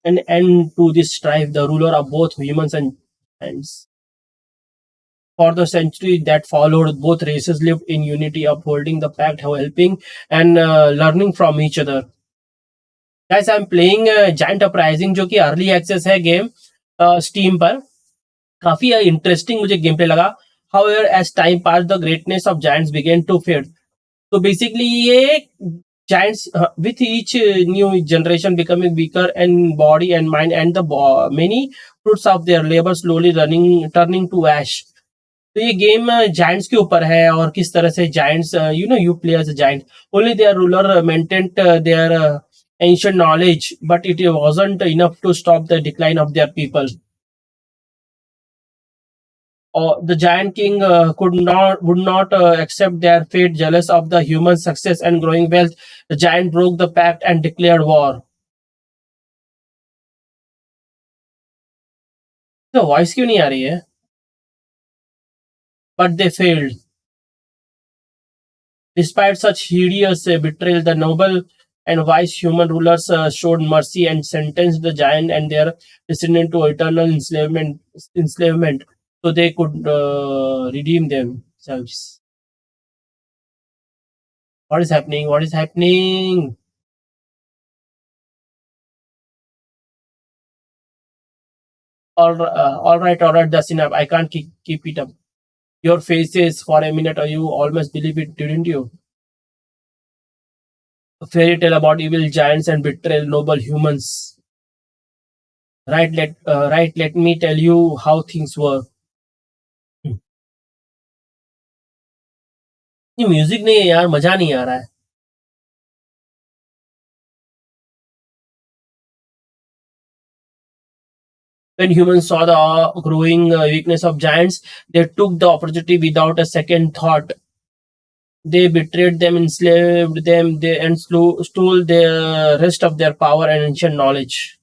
an end to this strife. The ruler of both humans and giants. For the century that followed, both races lived in unity, upholding the pact, helping and learning from each other. Guys, I'm playing Giant Uprising, जो कि early access है game steam पर. काफी interesting मुझे game play लगा. However, as time passed, the greatness of giants began to fade. So basically, ये giants with each new generation becoming weaker in body and mind, and the many fruits of their labor slowly turning to ash. तो ये game giants के ऊपर है और किस तरह से giants you play as a giant. Only their ruler maintained their ancient knowledge, but it wasn't enough to stop the decline of their people. The giant king would not accept their fate. Jealous of the human success and growing wealth, the giant broke the pact and declared war. तो voice क्यों नहीं आ रही है? But they failed. Despite such hideous betrayal, the noble and wise human rulers showed mercy and sentenced the giant and their descendants to eternal enslavement, so they could redeem themselves. What is happening? What is happening? All right, that's enough. I can't keep it up. Your faces for a minute, or you almost believe it, didn't you? A fairy tale about evil giants and betrayal noble humans. Right, let me tell you how things were. ये music नहीं है यार, मजा नहीं आ रहा है. When humans saw the growing weakness of giants, they took the opportunity without a second thought. They betrayed them, enslaved them, and stole the rest of their power and ancient knowledge.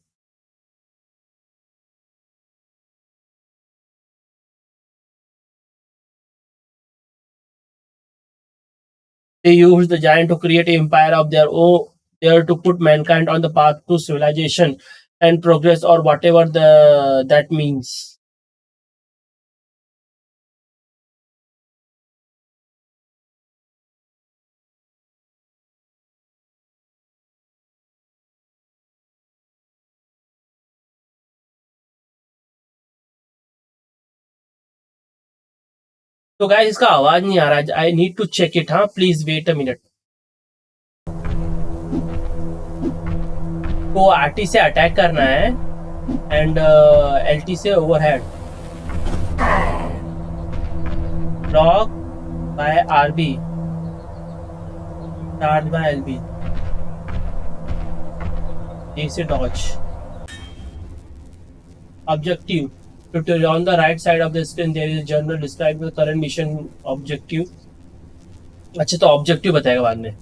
They used the giant to create an empire of their own, there to put mankind on the path to civilization and progress, or whatever that means. तो guys इसका आवाज नहीं आ रहा. I need to check it. हाँ, please wait a minute. को RT से attack करना है एंड एलटी से overhead. Block by RB, charge by LB, A से dodge. Objective on the right side of the screen there is a journal describing the current mission objective. अच्छा, तो objective बताएगा बाद में.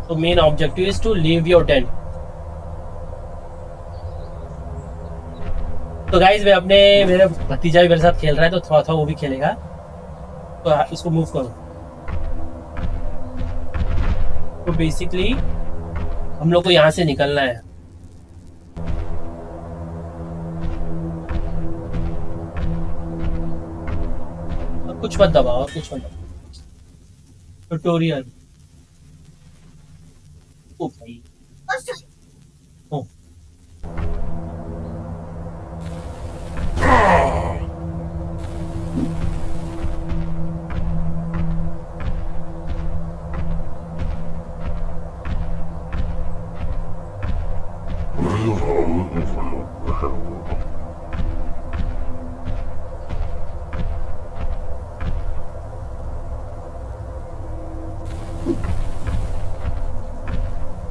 So main objective is to leave your tent. तो guys मेरे भतीजा भी मेरे साथ खेल रहा है, तो थोड़ा था वो भी खेलेगा. तो इसको मूव करो. तो बेसिकली हम लोग को यहाँ से निकलना है. और कुछ मत दबाओ, और कुछ मत दबाओ. ट्यूटोरियल. ओ भाई, ओ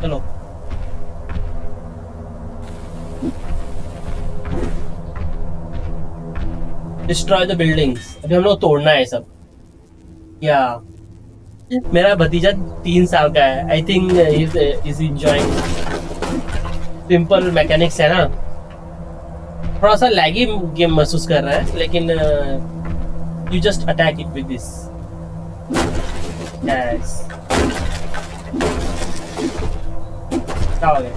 चलो. Destroy the buildings. अभी हम लोग तोड़ना है सब. या मेरा भतीजा 3 साल का है. I think is enjoying. Simple mechanics है ना. थोड़ा सा लैगी गेम महसूस कर रहा है, लेकिन you just attack it with this. Yes. Okay.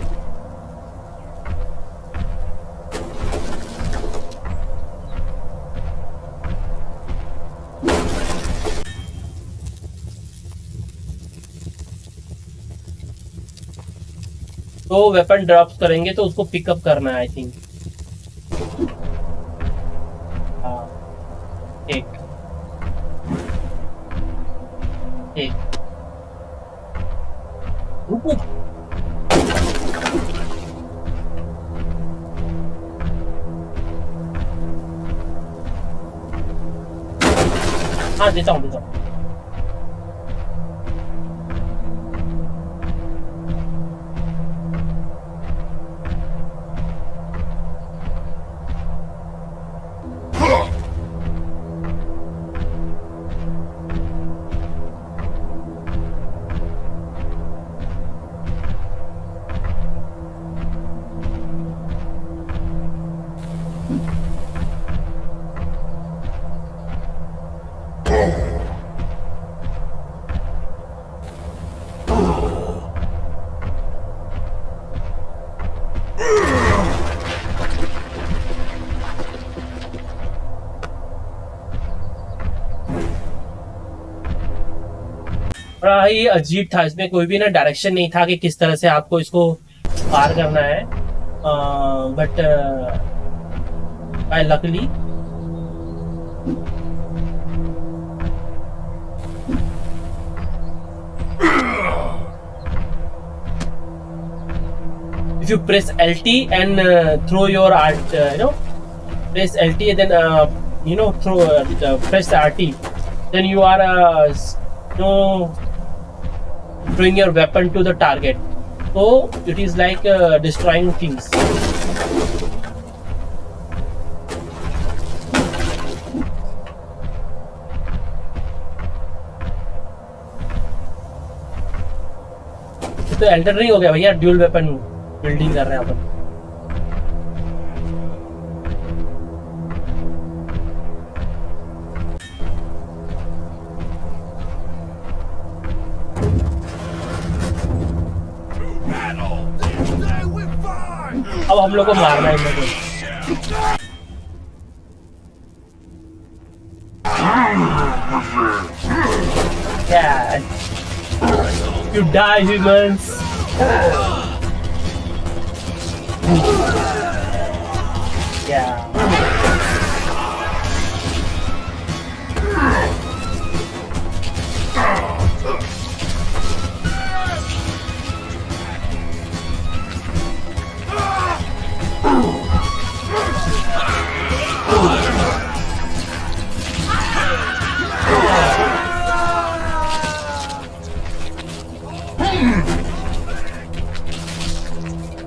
तो वेपन ड्रॉप करेंगे तो उसको पिकअप करना है आई थिंक. हाँ एक रुको. हाँ देता हूँ. बड़ा ही अजीब था, इसमें कोई भी ना डायरेक्शन नहीं था कि किस तरह से आपको इसको पार करना है. But by luckily if you press LT and throw your art, press LT and then throw press RT, then you are throwing your weapon to the target, so it is like destroying things. तो Elder नहीं हो गया भैया, dual weapon building कर रहे हैं अपन. अब हम लोग को मारना है इन लोगों को. Yeah. You die, humans. Yeah.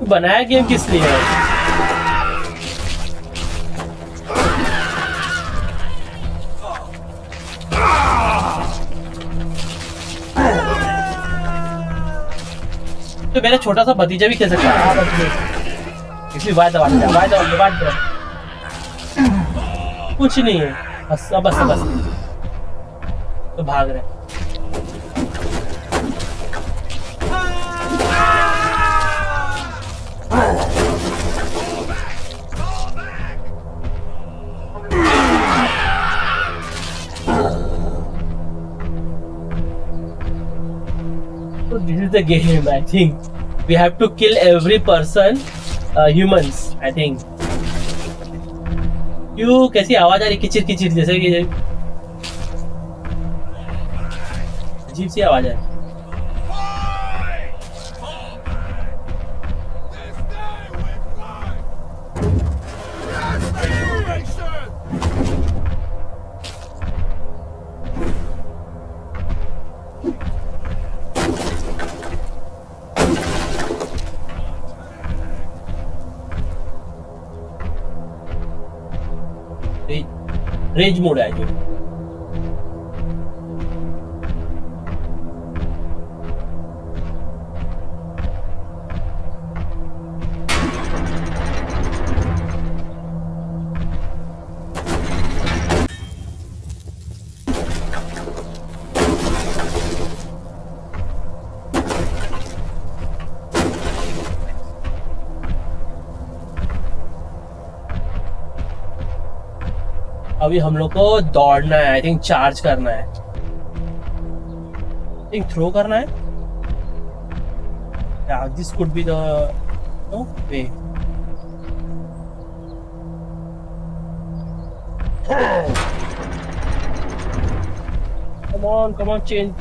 बनाया गेम किस लिए है? तो मेरा छोटा सा भतीजा भी खेल सकता है. इसलिए वाई दबा कुछ नहीं है, बस तो भाग रहे. So this is the game. I think we have to kill every person, humans. I think. क्यों कैसी आवाज आ रही किचिर जैसे कि अजीब सी आवाज है. रेज मोड है जो अभी हम लोग को दौड़ना है, आई थिंक चार्ज करना है, आई थिंक थ्रो करना है। Yeah, this could be the way. Come on, change.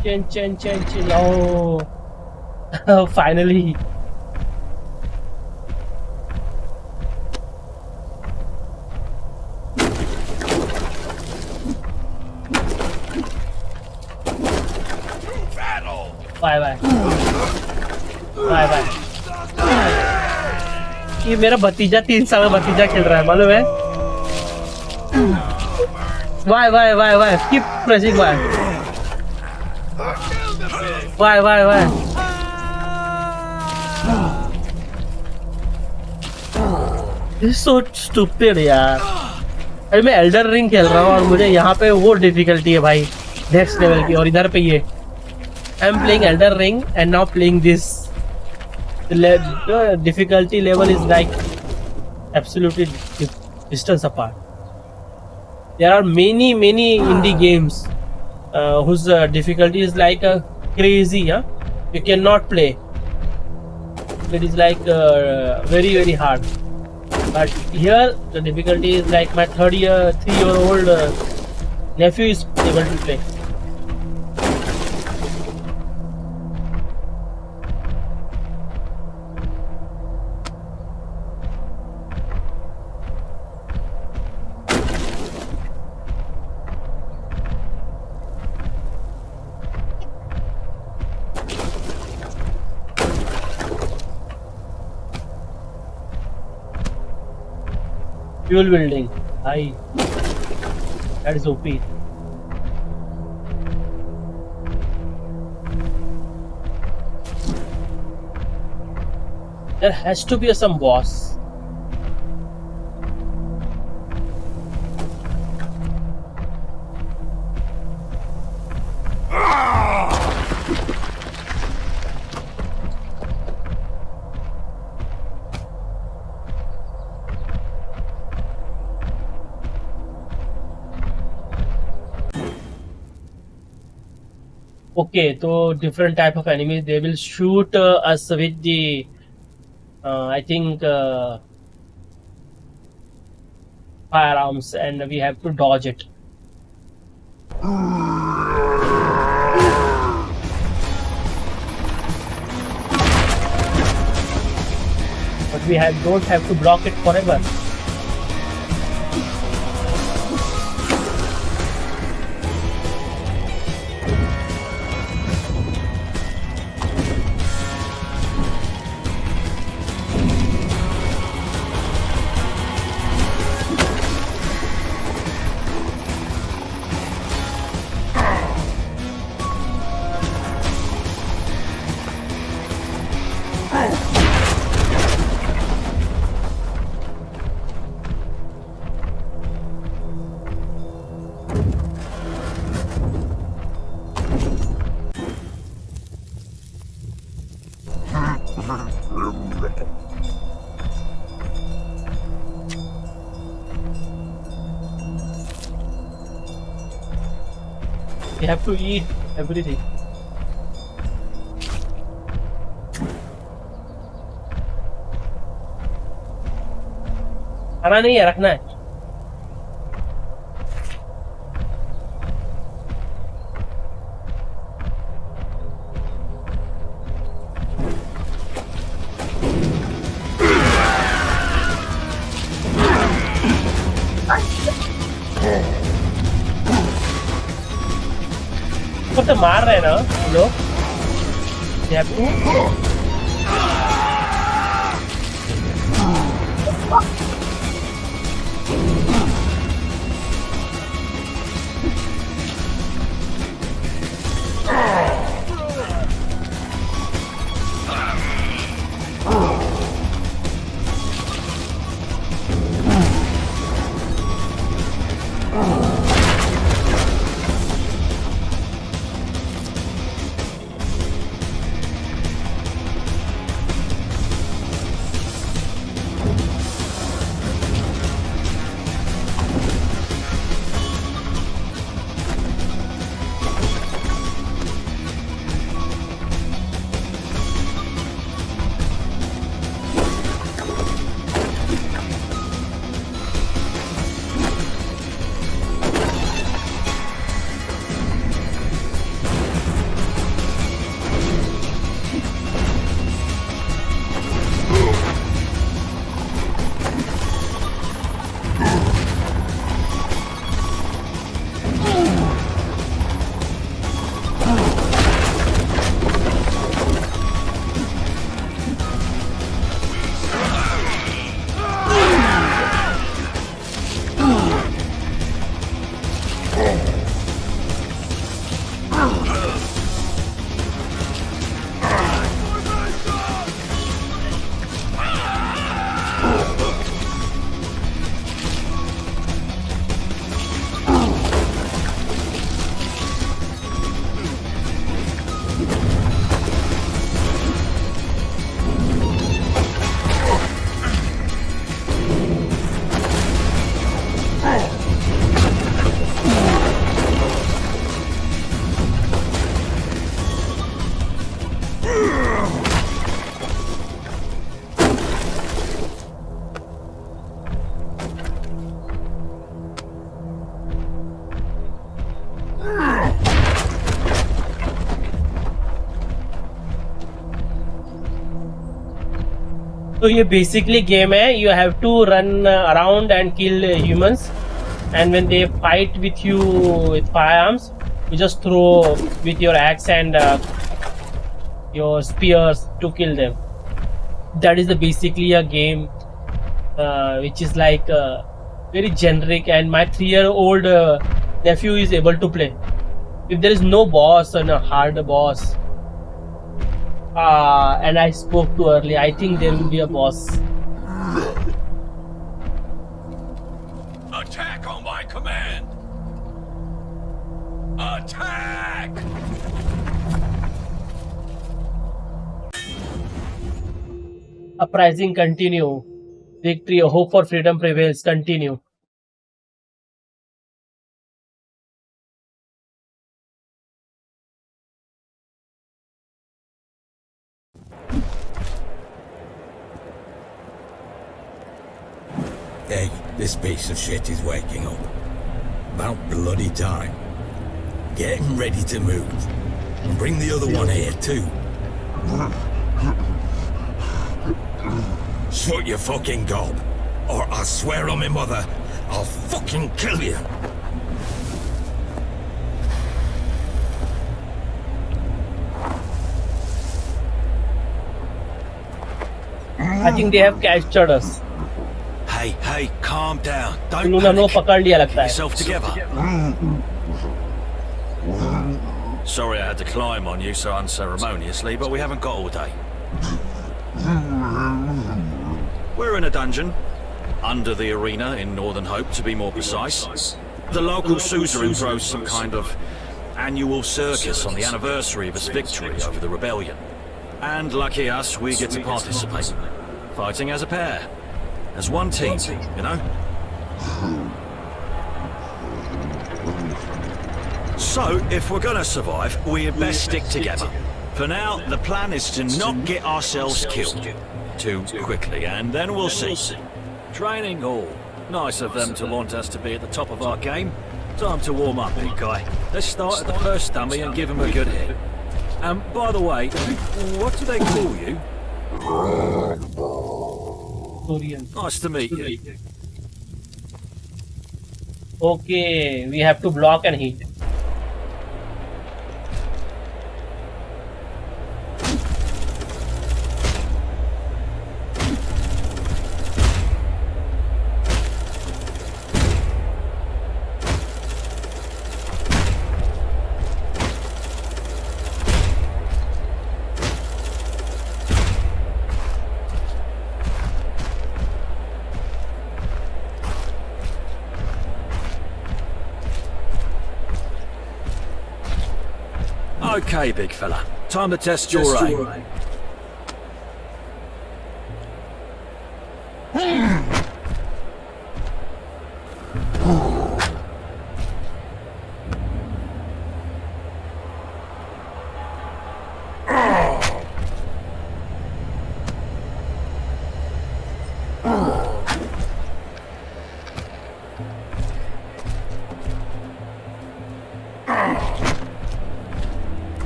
Oh, finally. Bye. ये मेरा भतीजा 3 साल का भतीजा खेल रहा है, मालूम है? Why? Keep pressing why? This is so stupid यार। अभी मैं एल्डर रिंग खेल रहा हूँ और मुझे यहाँ पे वो डिफिकल्टी है भाई, नेक्स्ट लेवल की, और इधर पे ये I am playing Elder ring and now playing this. The difficulty level is like absolutely distance apart. There are many indie games whose difficulty is like crazy. You cannot play. It is like very hard. But here the difficulty is like my 3-year-old nephew is able to play. Fuel building, high. That is OP. There has to be some boss. Okay, so different type of enemies, they will shoot us with the I think firearms, and we have to dodge it. But we don't have to block it forever. We have to eat everything. खाना नहीं है, रखना है। तो मार रहे हैं ना लोग। तो ये बेसिकली गेम है. You have to run around and kill humans, and when they fight with you with firearms, you just throw with your axe and your spears to kill them. That is basically a game which is like very generic, and my 3-year-old nephew is able to play. If there is no boss and a hard boss, and I spoke too early, I think there will be a boss. Attack on my command! Attack! Uprising continue. Victory, hope for freedom prevails. Continue. Hey, this piece of shit is waking up. About bloody time. Get him ready to move. And bring the other one here too. Shut your fucking gob, or I swear on my mother, I'll fucking kill you. I think they have captured us. Hey, calm down. Don't उन्होंने पकड़ लिया लगता Get है. yourself together. Sorry I had to climb on you so unceremoniously, but we haven't got all day. We're in a dungeon, under the arena in Northern Hope to be more precise. The local suzerain throws some kind of annual circus on the anniversary of his victory over the rebellion. And lucky us, we get to participate. Fighting as a pair. As one team, you know? So, if we're gonna survive, we'd best stick together. For now, the plan is to not get ourselves killed too quickly, and then we'll see. Training all. Nice of them to want us to be at the top of our game. Time to warm up, big guy. Let's start at the first dummy and give him a good hit. By the way, what do they call you? Nice to meet you. Okay, we have to block and hit. Okay, big fella. Time to test your aim.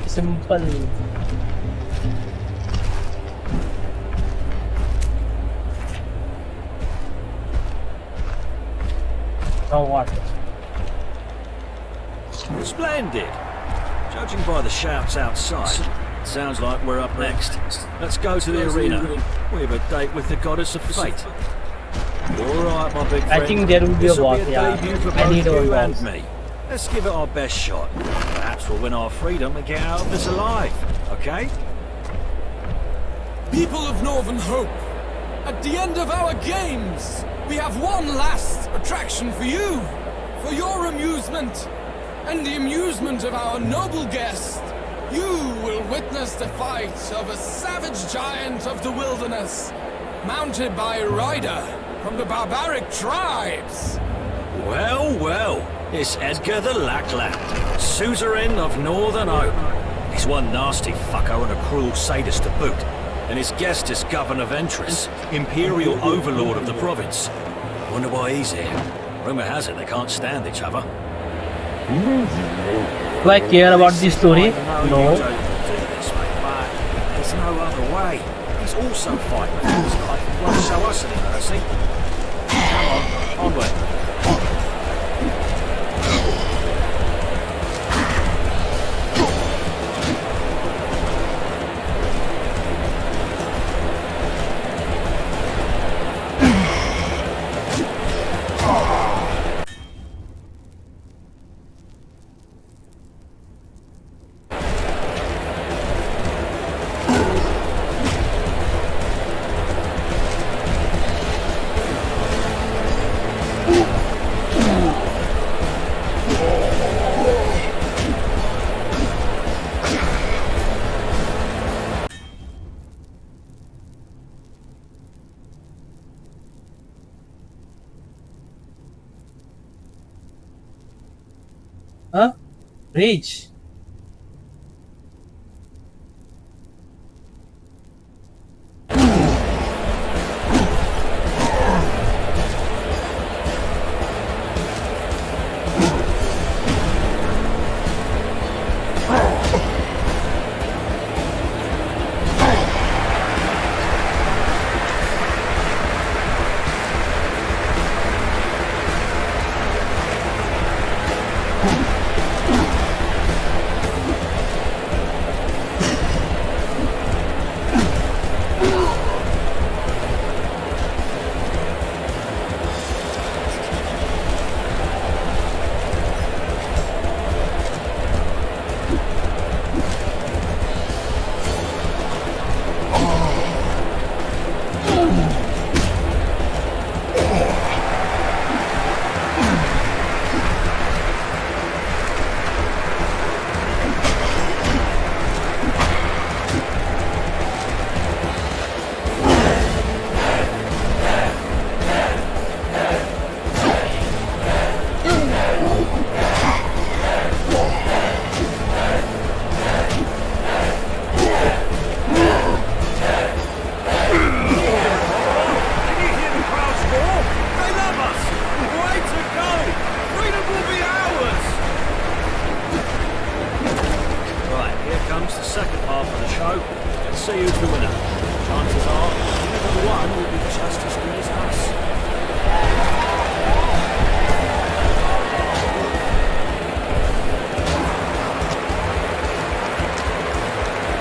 Simple. Now what? Splendid. Judging by the shouts outside, sounds like we're up next. Let's go to the arena. We have a date with the goddess of fate. All right, my big friend. I think there will be a This'll boss. Yeah, debut for I both need a you boss. and me. Let's give it our best shot. Perhaps we'll win our freedom and get out of this alive, okay? People of Northern Hope, at the end of our games, we have one last attraction for you, for your amusement, and the amusement of our noble guest. You will witness the fight of a savage giant of the wilderness, mounted by a rider from the barbaric tribes. Well, well, it's Edgar the Lackland, suzerain of Northern Hope. He's one nasty fucker and a cruel sadist to boot. And his guest is Governor Ventress, Imperial Overlord of the province. Wonder why he's here. Rumor has it they can't stand each other. Do I care about this story? No. There's no other way. He's also fighting for his life. won't show us any mercy. Come on, onward. Huh? Rage.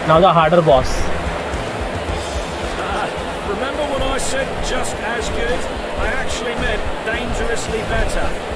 Now the harder boss. Remember when I said just as good? I actually meant dangerously better.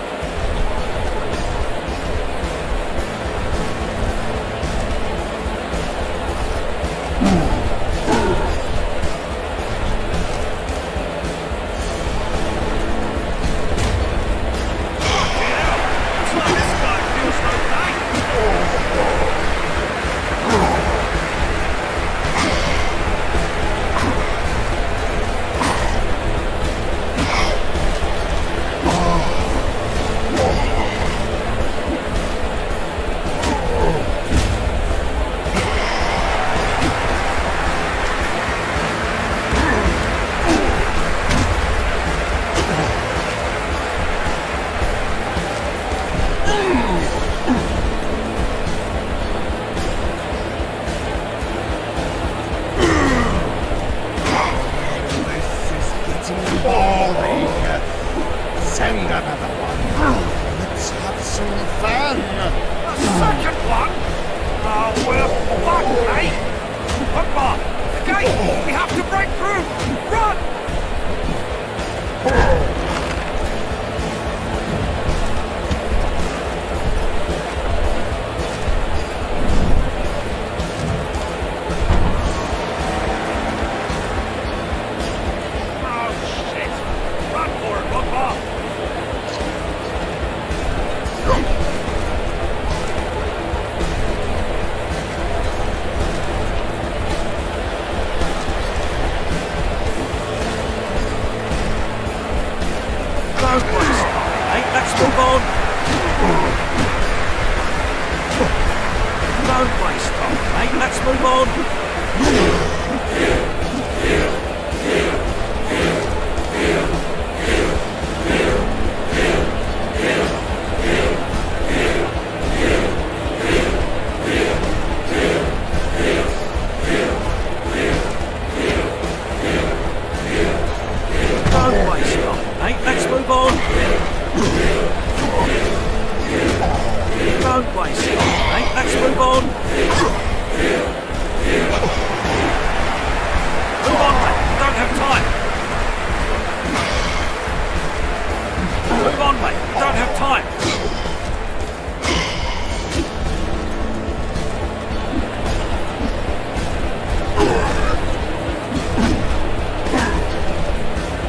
time.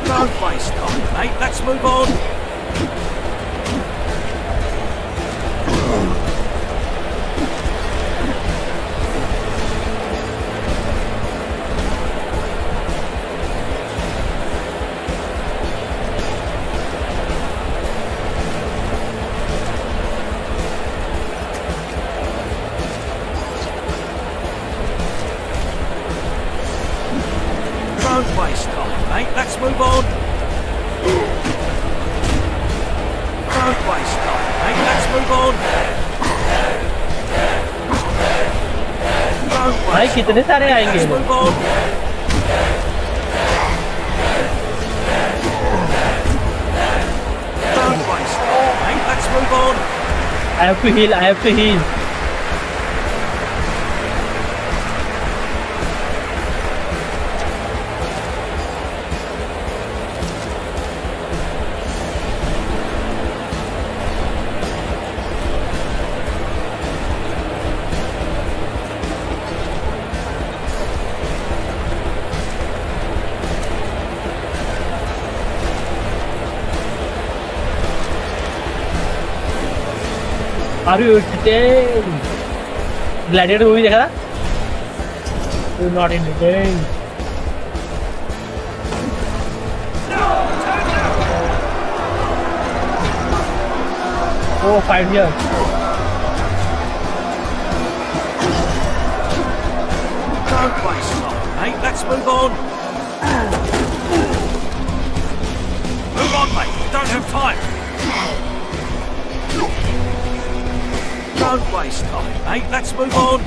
Don't waste time, mate. Let's move on. Don't waste time, mate. Let's move on. Don't waste time, mate. Let's move on. Don't भाई waste कितने सारे time. आएंगे Let's लोग? move on. Don't waste time, mate. Let's move on. I have to heal. I have to heal. Are you entertained? Gladiator movie देखा था? You're not entertained. Oh, 5 years. Don't waste time, mate. Let's move on. Move on, mate. We don't have time. Don't waste time, mate. Let's move on.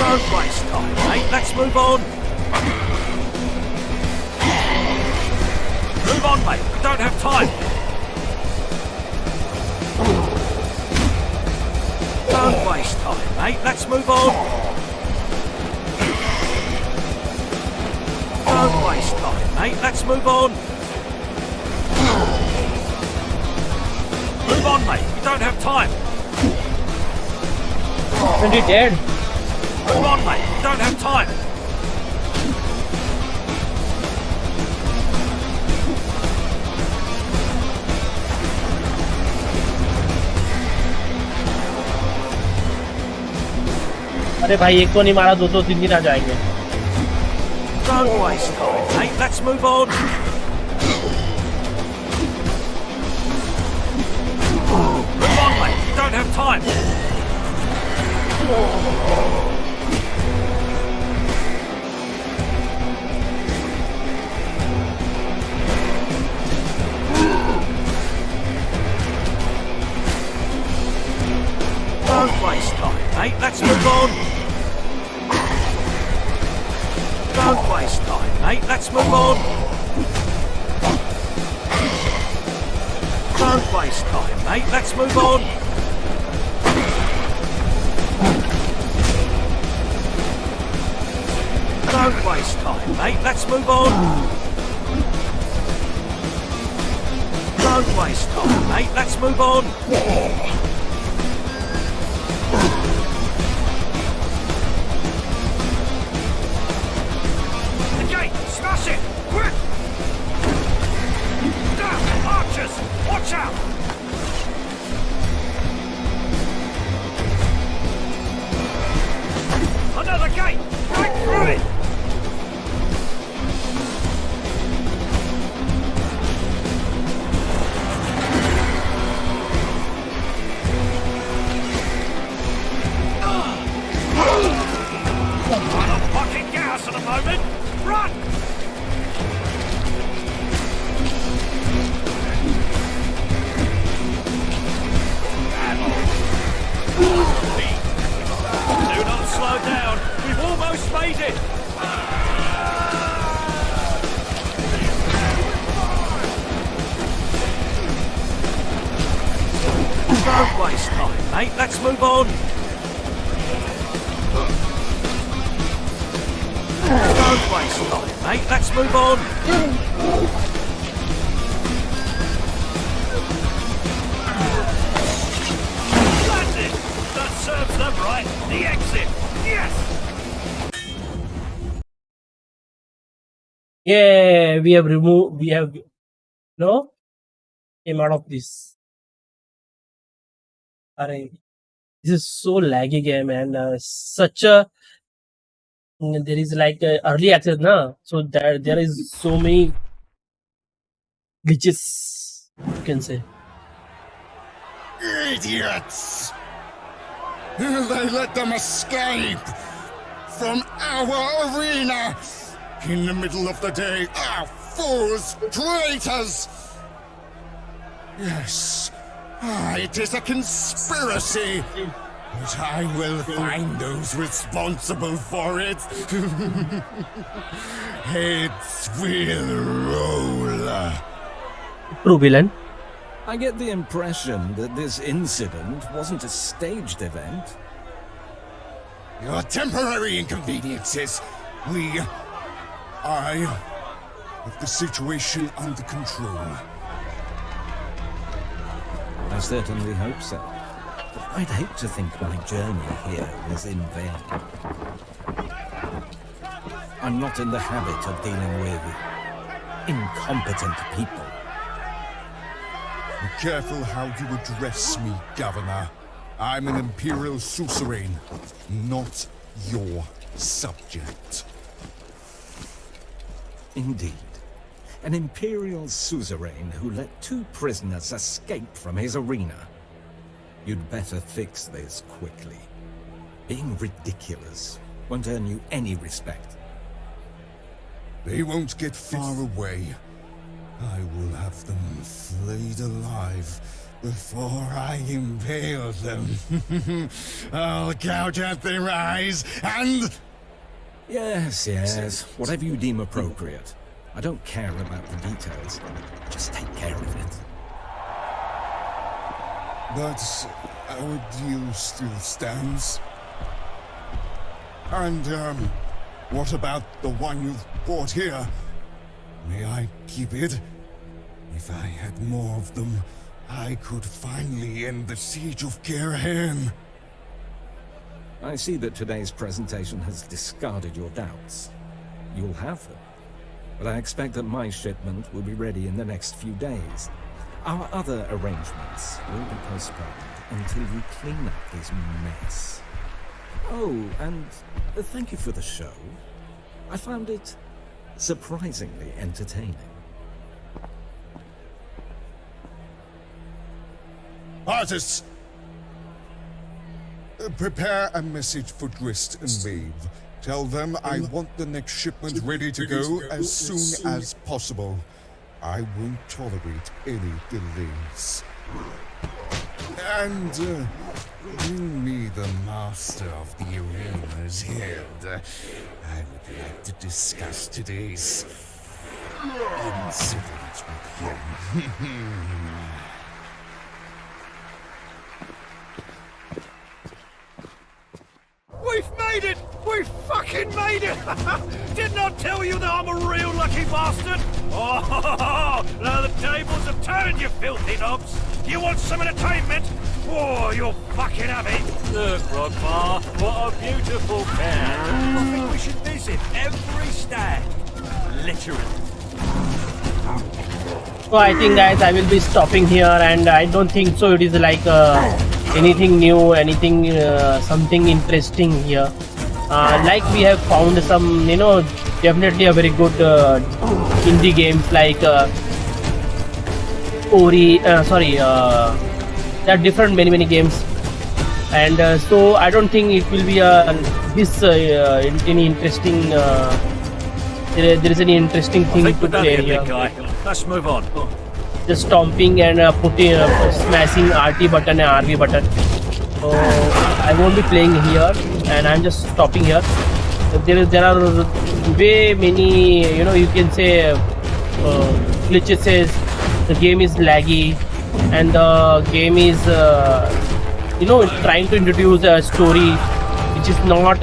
Don't waste time, mate. Let's move on. Move on, mate. We don't have time. Don't waste time, mate. Let's move on. Don't waste time, mate. Let's move on. Move on, mate. We don't have time. When you dead? Move on, mate. We don't have time. अरे भाई एक को नहीं मारा, 2-3 दिन आ जाएंगे. Don't waste time, mate. Let's move on. Move on, mate. We don't have time. Don't waste time, mate. Let's move on. Don't waste time, mate. Let's move on. Don't waste time, mate. Let's move on. Don't waste time, mate. Let's move on. Don't waste time, mate. Let's move on. The gate! Smash it! Quick! Down! Archers! Watch out! Another gate! Break through it! I'm a fucking gas at the moment! Run! Do not slow down. We've almost made it. Don't waste time, mate. Let's move on. Don't waste time, Okay, let's move on. That's it. That serves them right. The exit. Yes. Yeah, we have removed. We have came out of this. Array. This is so laggy game and such a there is like early access na, so there is so many glitches, you can say. Idiots! They let them escape from our arena in the middle of the day. Ah, fools, traitors! Yes, it is a conspiracy, but I will find those responsible for it. Heads will roll. True villain. I get the impression that this incident wasn't a staged event. Your temporary inconveniences. I have the situation under control. I certainly hope so. But I'd hate to think my journey here was in vain. I'm not in the habit of dealing with incompetent people. Be careful how you address me, Governor. I'm an Imperial suzerain, not your subject. Indeed. An Imperial suzerain who let 2 prisoners escape from his arena. You'd better fix this quickly. Being ridiculous won't earn you any respect. They won't get far away. I will have them flayed alive before I impale them. I'll gouge out their eyes and... Yes, whatever you deem appropriate. I don't care about the details. Just take care of it. But our deal still stands. And, what about the one you've brought here? May I keep it? If I had more of them, I could finally end the siege of Karahan. I see that today's presentation has discarded your doubts. You'll have them. But I expect that my shipment will be ready in the next few days. Our other arrangements will be postponed until you clean up this mess. Oh, and thank you for the show. I found it surprisingly entertaining. Artists! Prepare a message for Drist and Maeve. Tell them I want the next shipment ready to go as soon as possible. I won't tolerate any delays. And bring me the master of the arena's head. I would like to discuss today's incident with him. We've made it! We fucking made it! Didn't I tell you that I'm a real lucky bastard? Oh, now the tables have turned, you filthy knobs! You want some entertainment? Oh, you'll fucking have it! Look, Rodmar, what a beautiful fair! I think we should visit every stand. Literally. So I think, guys, I will be stopping here, and I don't think so it is like anything new, anything something interesting here. Like we have found some, definitely a very good indie games like Ori. There are different many games, and so I don't think it will be any interesting. There is any interesting thing to play here. Let's move on. Just stomping and smashing RT button and RB button. So I won't be playing here, and I'm just stopping here. There are way many, you can say glitches. The game is laggy, and the game is trying to introduce a story which is not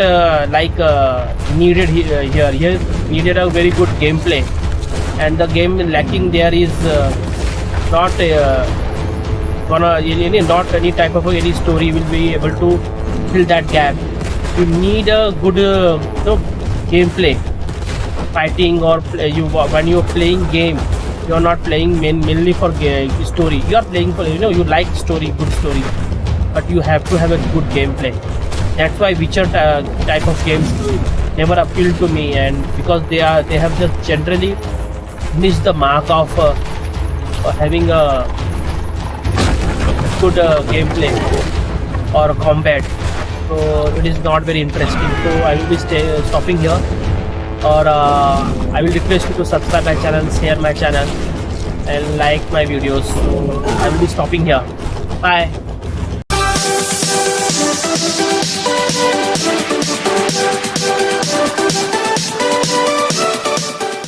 needed here. needed a very good gameplay, and the game lacking there is not not any type of any story will be able to fill that gap. You need a good gameplay, fighting, or when you're playing game, you're not playing mainly for story. You are playing for you like story, good story, but you have to have a good gameplay. That's why Witcher type of games never appealed to me, and because they have just generally missed the mark of having a good gameplay or combat. So it is not very interesting. So I will be stopping here, or I will request you to subscribe my channel, share my channel, and like my videos. So I will be stopping here. Bye.